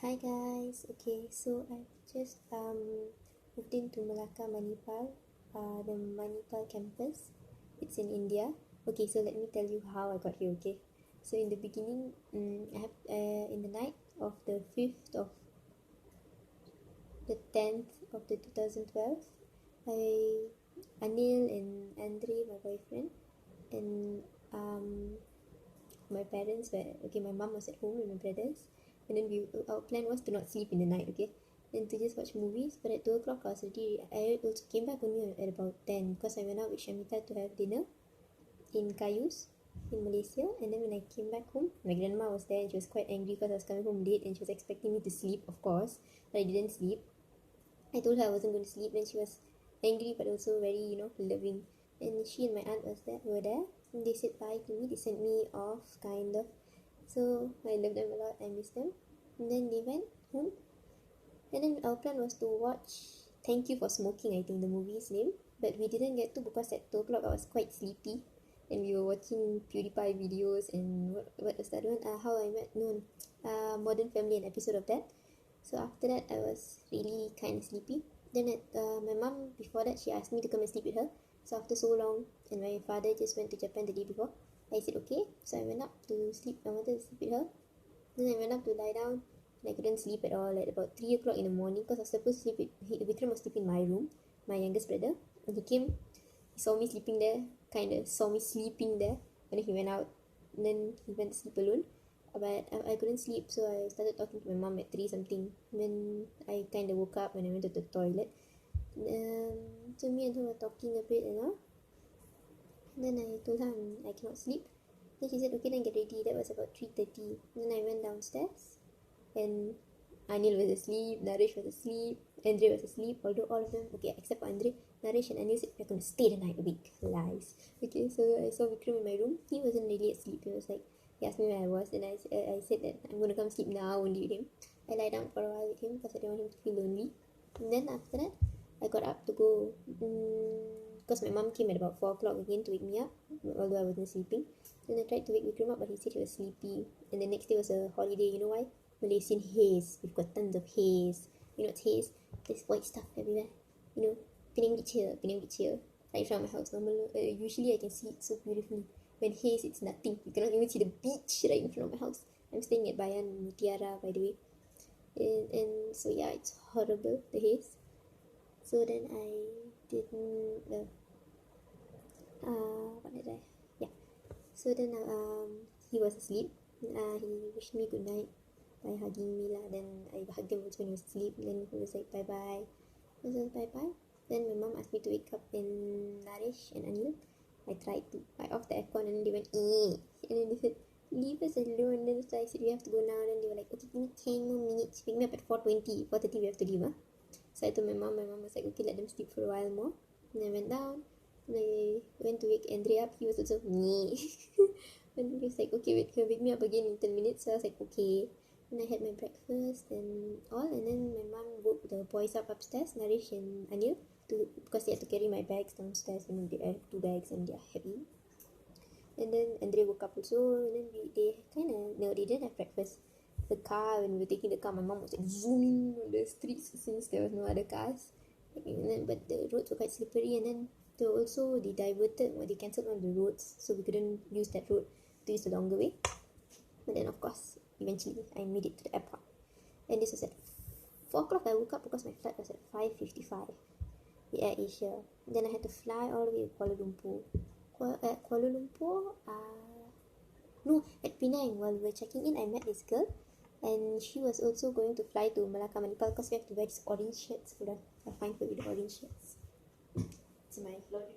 Hi guys, okay, so I've just moved into Melaka Manipal, the Manipal campus. It's in India. Okay, so let me tell you how I got here. Okay, so in the beginning, I have in the night of the 5th of the 10th of the 2012, I Anil and Andre, my boyfriend, and my parents were okay. My mom was at home with my brothers, and then our plan was to not sleep in the night, okay, and to just watch movies. But at 2 o'clock, I also came back only at about 10 because I went out with Shamita to have dinner in Kayus in Malaysia. And then when I came back home, my grandma was there and she was quite angry because I was coming home late and she was expecting me to sleep, of course, but I didn't sleep. I told her I wasn't going to sleep, then she was angry but also very, loving. And she and my aunt were there, and they said bye to me. They sent me off, kind of. So I love them a lot. I miss them. And then they went home. And then our plan was to watch Thank You for Smoking, I think the movie's name. But we didn't get to because at 2 o'clock I was quite sleepy. And we were watching PewDiePie videos and what was that one? How I Met, no, Modern Family, an episode of that. So after that, I was really kind of sleepy. Then my mom, before that, she asked me to come and sleep with her. So after so long, and my father just went to Japan the day before, I said okay. So I went up to sleep. I wanted to sleep with her. Then I went up to lie down, and I couldn't sleep at all at about 3 o'clock in the morning because I was supposed to sleep with Vikram was sleeping in my room, my youngest brother. And he saw me sleeping there, kind of saw me sleeping there, and then he went out. And then he went to sleep alone. But I couldn't sleep, so I started talking to my mom at 3 something. Then I kind of woke up when I went to the toilet. So me and her were talking a bit, and then I told her I cannot sleep. Then she said, okay, then get ready. That was about 3:30. Then I went downstairs, and Anil was asleep, Naresh was asleep, Andre was asleep, although all of them, okay, except for Andre, Naresh and Anil said, we're going to stay the night awake. Lies. Okay, so I saw Vikram in my room. He wasn't really asleep. He was like, he asked me where I was, and I said that I'm going to come sleep now only with him. I lie down for a while with him because I didn't want him to feel lonely. And then after that, I got up to go, because my mom came at about 4 o'clock again to wake me up, although I wasn't sleeping. Then I tried to wake Vikram up, but he said he was sleepy. And the next day was a holiday. You know why? Malaysian haze. We've got tons of haze. You know what's haze? There's white stuff everywhere. You know, Penang Beach here, right in front of my house. Usually I can see it so beautifully. When haze, it's nothing. You cannot even see the beach right in front of my house. I'm staying at Bayan Mutiara, by the way. And so yeah, it's horrible, the haze. So then I didn't, what did I, yeah. So then he was asleep. He wished me good night by hugging me lah. Then I hugged him also when he was asleep. Then he was like bye bye. I said bye bye. Then my mom asked me to wake up in Naresh and Anil. I tried to. I off the aircon and then they went and then they said leave us alone. Then so I said we have to go now. Then they were like okay, give me 10 more minutes. Pick me up at 4:20. 4:30 we have to leave. So I told my mom. My mom was like okay, let them sleep for a while more. And I went down. And I went to wake Andre up. He was also and he was like okay, wait, he'll wake me up again in 10 minutes. So I was like okay. And I had my breakfast and all, and then my mom woke the boys up upstairs, Naresh and Anil, because they had to carry my bags downstairs. You know, they have 2 bags and they're heavy. And then Andre woke up also, and then they kind of, no, they didn't have breakfast. The car, when we were taking the car, my mom was like zooming on the streets since there was no other cars. But the roads were quite slippery, and then they diverted, or they cancelled one of the roads, so we couldn't use that road to use the longer way. And then of course, eventually I made it to the airport. And this was at 4 o'clock. I woke up because my flight was at 5:55 the Air Asia. Then I had to fly all the way to Kuala Lumpur. At Kuala Lumpur, no, at Penang, while we were checking in, I met this girl, and she was also going to fly to Melaka Manipal because we have to wear these orange shirts. Hold on, I'll find for you the orange shirts. It's my laundry.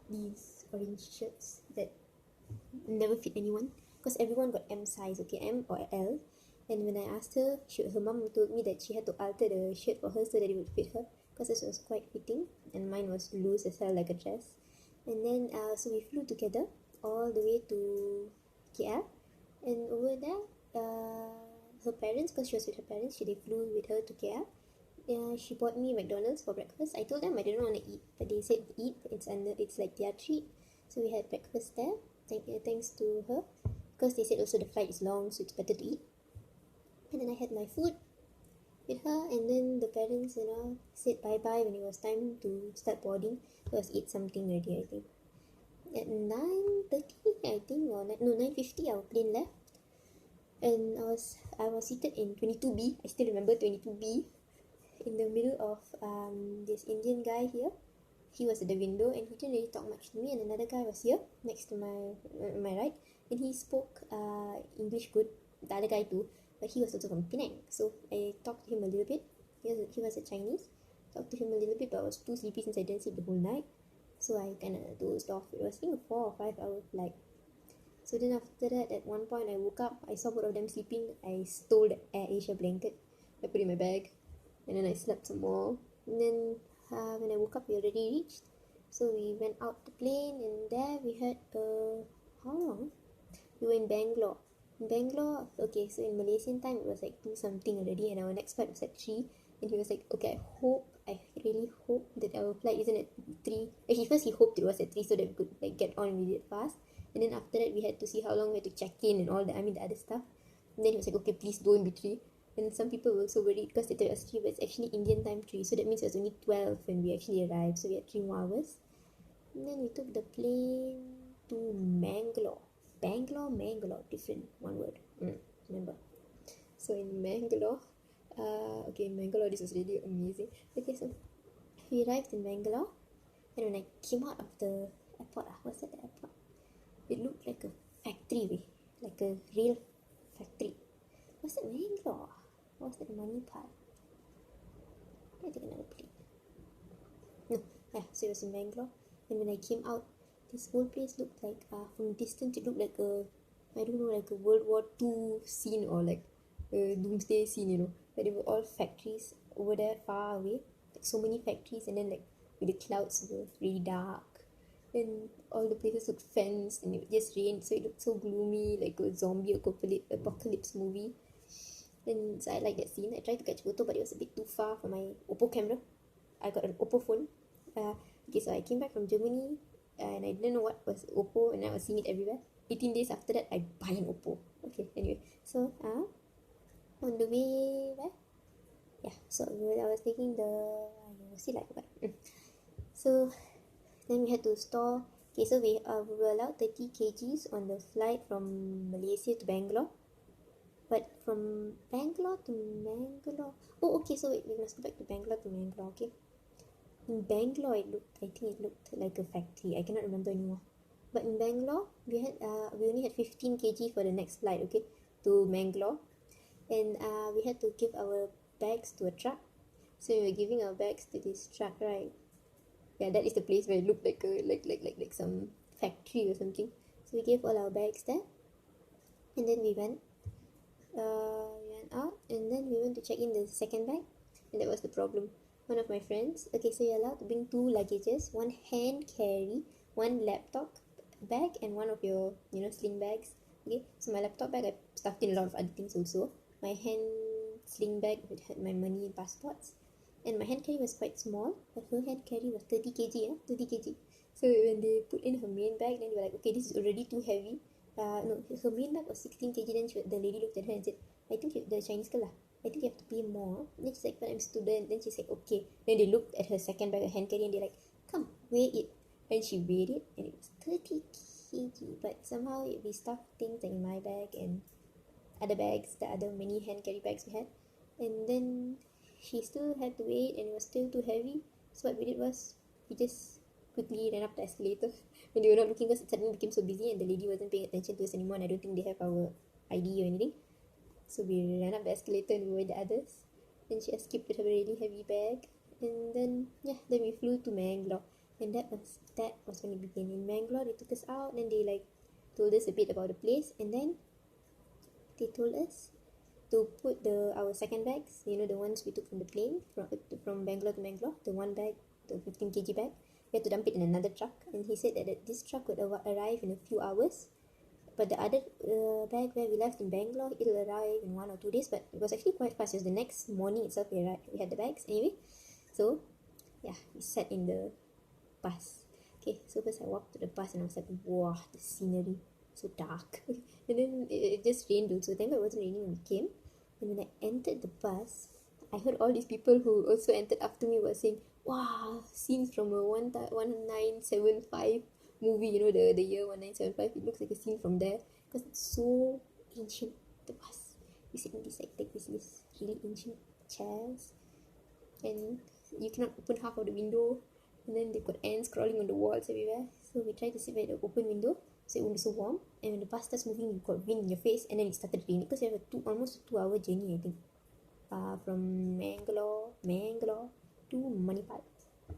These orange shirts that never fit anyone because everyone got M size, okay, M or L. And when I asked her, her mom told me that she had to alter the shirt for her so that it would fit her because this was quite fitting and mine was loose as hell like a dress. And then so we flew together all the way to KL, and over there her parents, because she was with her parents, they flew with her to KL. She bought me McDonald's for breakfast. I told them I didn't want to eat, but they said eat. It's like their treat. So we had breakfast there, thanks to her, because they said also the flight is long, so it's better to eat. And then I had my food with her, and then the parents, said bye-bye when it was time to start boarding. It was 8 something already, I think. At 9:30, I think, or 9:50, our plane left. And I was seated in 22B. I still remember 22B, in the middle of this Indian guy here. He was at the window and he didn't really talk much to me, and another guy was here next to my right, and he spoke English good, the other guy too, but he was also from Penang. So I talked to him a little bit. He was a Chinese. Talked to him a little bit, but I was too sleepy since I didn't sleep the whole night, so I kind of dozed off. It was, I think, a 4 or 5 hour flight. So then after that, at one point I woke up, I saw both of them sleeping. I stole the Air Asia blanket, I put it in my bag, and then I slept some more. And then when I woke up, we already reached. So we went out the plane, and there we had how long? We were in Bangalore. In Bangalore, okay, so in Malaysian time it was like 2 something already, and our next flight was at 3. And he was like, okay, I really hope that our flight isn't at 3. Actually, first he hoped it was at 3 so that we could like get on with it fast. And then after that, we had to see how long we had to check in and all the other stuff. And then he was like, okay, please don't be 3. And some people were also worried because they told us 3, but it's actually Indian time 3. So that means it was only 12 when we actually arrived. So we had 3 more hours. And then we took the plane to Mangalore. Mangalore, different, one word. Remember. So in Mangalore, Mangalore, this was really amazing. Okay, so we arrived in Mangalore, and when I came out of the airport, what's that, the airport? It looked like a factory, like a real factory. Was that Mangalore? Or was that Manipal? I take another plane. No, so it was in Mangalore. And when I came out, this whole place looked like, from distance, it looked like like a World War II scene, or like a doomsday scene, But they were all factories over there far away. Like so many factories, and then like with the clouds were really dark. And all the places looked fenced, and it just rained, so it looked so gloomy, like a zombie apocalypse movie. And so I like that scene. I tried to catch a photo, but it was a bit too far for my Oppo camera. I got an Oppo phone. So I came back from Germany, and I didn't know what was Oppo, and I was seeing it everywhere. 18 days after that, I buy an Oppo. Okay, anyway. So, on the way where? Yeah, so I was taking the... So, then we had to store... Okay, so we were allowed 30 kgs on the flight from Malaysia to Bangalore. But from Bangalore to Mangalore... Oh, okay, so wait, we must go back to Bangalore to Mangalore, okay? In Bangalore, I think it looked like a factory. I cannot remember anymore. But in Bangalore, we only had 15 kg for the next flight, okay, to Mangalore. And we had to give our bags to a truck. So we were giving our bags to this truck, right? Yeah, that is the place where it looked like like some factory or something. So we gave all our bags there. And then we went out, and then we went to check in the second bag, and that was the problem. One of my friends, okay, so you're allowed to bring 2 luggages, 1 hand carry, 1 laptop bag, and 1 of your sling bags. Okay, so my laptop bag, I stuffed in a lot of other things also. My hand sling bag, it had my money and passports, and my hand carry was quite small, but her hand carry was 30 kg. 30 kg. So when they put in her main bag, then they were like, okay, this is already too heavy. No, her main bag was 16 kg. Then the lady looked at her and said, I think the Chinese girl, I think you have to pay more. Then she's like, but I'm a student. Then she's like, okay. Then they looked at her second bag, her hand carry, and they're like, come, weigh it. And she weighed it, and it was 30 kg. But somehow we stuffed things like in my bag and other bags, the other many hand carry bags we had. And then she still had to weigh it, and it was still too heavy. So what we did was, we just quickly ran up the escalator. When they were not looking, because it suddenly became so busy, and the lady wasn't paying attention to us anymore, and I don't think they have our ID or anything. So we ran up the escalator and we were the others. Then she escaped with her really heavy bag. And then we flew to Mangalore. And that was when it began. In Mangalore, they took us out, and they told us a bit about the place, and then they told us to put our second bags, the ones we took from the plane from Bangalore to Mangalore, the one bag, the 15 kg bag, we had to dump it in another truck. And he said that this truck would arrive in a few hours. But the other bag where we left in Bangalore, it'll arrive in 1 or 2 days. But it was actually quite fast. It was the next morning itself we had the bags. Anyway, so yeah, we sat in the bus. Okay, so first I walked to the bus and I was like, wow, the scenery, so dark. And then it just rained also. Thank God it wasn't raining when we came. And when I entered the bus, I heard all these people who also entered after me were saying, wow, scenes from a 1975 movie, you know, the year 1975. It looks like a scene from there because it's so ancient, the bus. You sit in this like this really ancient chairs, and you cannot open half of the window, and then they've got ants crawling on the walls everywhere. So we tried to sit by the open window so it won't be so warm. And when the bus starts moving, you got wind in your face, and then it started raining because we have almost a 2 hour journey, I think, from Mangalore to Manipal.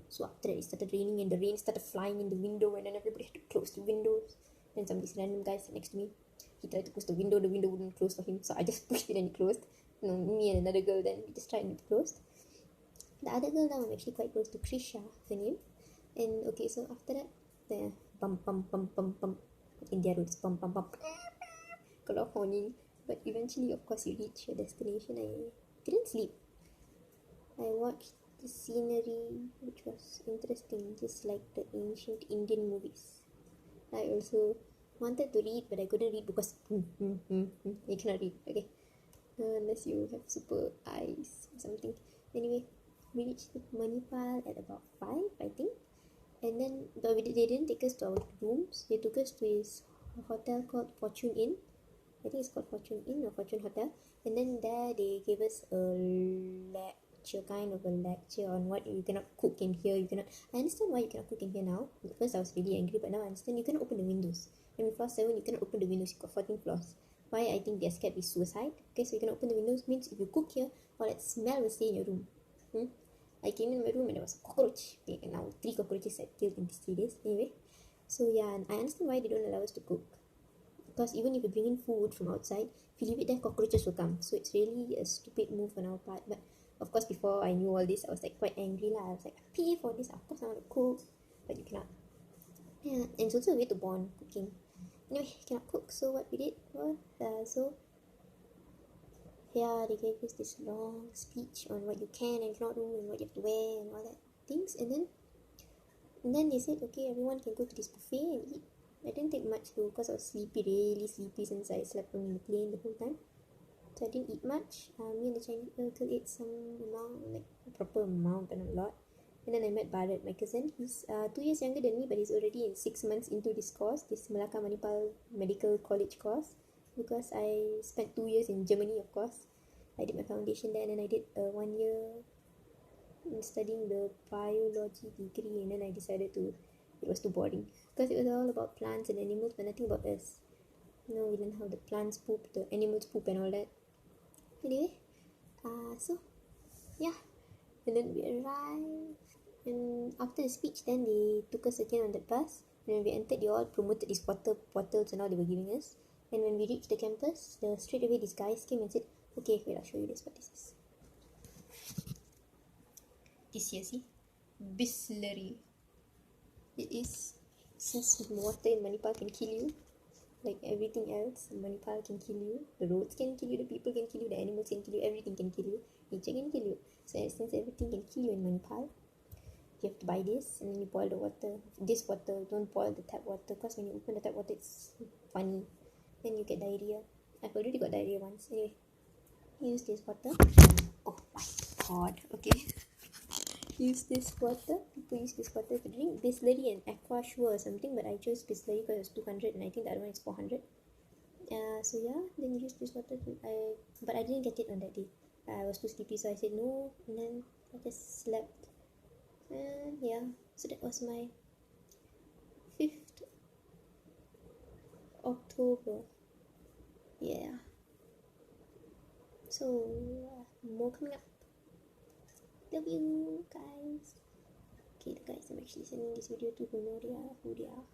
So after that, it started raining, and the rain started flying in the window, and then everybody had to close the windows. Then some this random guy sat next to me. He tried to close the window wouldn't close for him, so I just pushed it and it closed. Me and another girl, then we just tried and it closed. The other girl now I'm actually quite close to, Krisha, her name. And okay, so after that, the bump India roads, bump got a lot of horning. But eventually, of course, you reach your destination. I didn't sleep. I watched the scenery, which was interesting, just like the ancient Indian movies. I also wanted to read, but I couldn't read because you cannot read, okay, unless you have super eyes or something. Anyway, we reached Manipal at about 5, I think. And then they didn't take us to our rooms. They took us to this hotel called Fortune Inn. I think it's called Fortune Inn or Fortune Hotel. And then there they gave us a kind of a lecture on what you cannot cook in here. You cannot. I understand why you cannot cook in here now. At first I was really angry, but now I understand you cannot open the windows. And with floor 7, you cannot open the windows. You've got 14 floors. Why? I think they're scared with suicide. Okay, so you cannot open the windows means if you cook here, all that smell will stay in your room. I came in my room and there was a cockroach. Okay, and now 3 cockroaches had killed in these 3 days. Anyway, so yeah, and I understand why they don't allow us to cook. Because even if you bring in food from outside, if you leave it there, cockroaches will come. So it's really a stupid move on our part. But of course, before I knew all this, I was like quite angry lah. I was like, I pay for this. Of course, I want to cook, but you cannot. Yeah, and it's also a way to bond cooking. Anyway, cannot cook. So what we did was, they gave us this long speech on what you can and cannot do and what you have to wear and all that things. And then they said, okay, everyone can go to this buffet and eat. I didn't take much though because I was really sleepy since I slept on the plane the whole time. So I didn't eat much. Me and the Chinese girl ate some amount, like a proper amount, but not a lot. And then I met Bharat, my cousin. He's 2 years younger than me, but he's already in 6 months into this course, this Melaka Manipal Medical College course, because I spent 2 years in Germany, of course. I did my foundation there, and then I did 1 year in studying the biology degree, and then I decided it was too boring because it was all about plants and animals, but nothing about us. We learned how the plants poop, the animals poop, and all that. Anyway, so yeah, and then we arrived, and after the speech, then they took us again on the bus. And when we entered, they all promoted these water bottles and all they were giving us. And when we reached the campus, straight away these guys came and said, okay, wait, I'll show you what this is. This here, see? Bisleri. It is, since water in Manipal can kill you, like everything else, Manipal can kill you. The roads can kill you, the people can kill you, the animals can kill you, everything can kill you. Nature can kill you. So since everything can kill you in Manipal, you have to buy this and then you boil the water. This water, don't boil the tap water because when you open the tap water, it's funny. Then you get diarrhea. I've already got diarrhea once. Anyway, use this water. Oh my god, okay. Use this water. People use this water to drink. Bisleri and Aqua Sure or something, but I chose Bisleri because it's 200 and I think the other one is 400. So yeah, then you use this water but I didn't get it on that day. I was too sleepy, so I said no, and then I just slept. And yeah, so that was my 5th October. Yeah. So more coming up. Love you guys. Okay, the guys I'm actually sending this video to who know who they are.